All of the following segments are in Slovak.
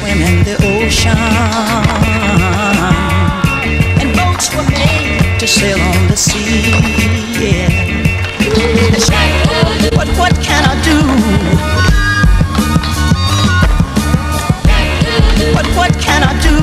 swim in the ocean, and boats were made to sail on the sea. Yeah. But what can I do? But what can I do?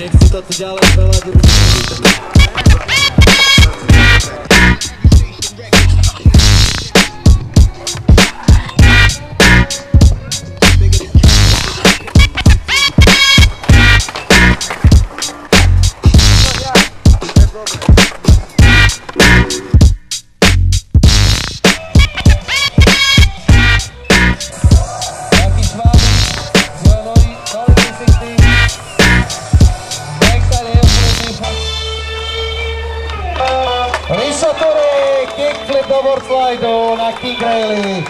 Nech si to tu ďalej preladí. Kickflip do boardslideu na King Rally.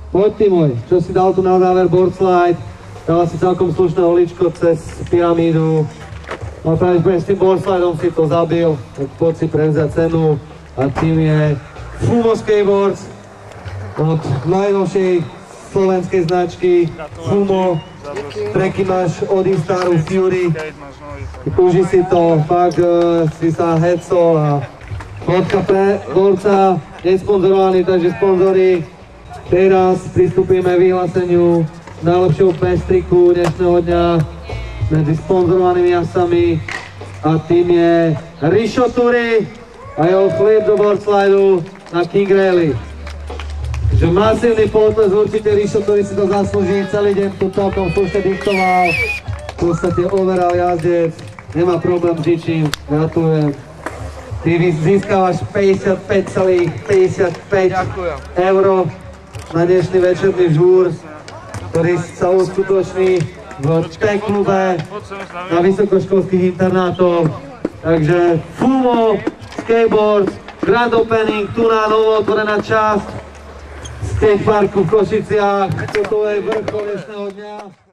Poď ty môj, čo si dal tu na záver boardslide, dala si celkom slušné holičko cez pyramídu. A práve s tým boardslideom si to zabil, tak poď si prevziať cenu a tým je Fumo Skateboards od najnovšej slovenskej značky Fumo. Treky máš od Instaru Fury, uži si to, fakt si sa hecol a fotka pre borca, nesponzorovaný, takže sponzori. Teraz pristúpime vyhláseniu najlepšieho pestriku dnešného dňa medzi sponzorovanými jazdcami a tým je Rišo Turi a jeho flip do boardslideu na King Rally. Takže masívny potles, určite Rišo Turi si to zaslúži, celý deň tu celkom slušne diktoval, v podstate overal jazdec, nemá problém s ničím, gratulujem. Ty získavaš 55,55 € na dnešný večerný žúr, ktorý sa uskutoční v T-klube na vysokoškolských internátoch. Takže Fumo Skateboards, Grand Opening, tu na novo otvorená časť skateparku v Košiciach. Toto je vrchol dnešného dňa.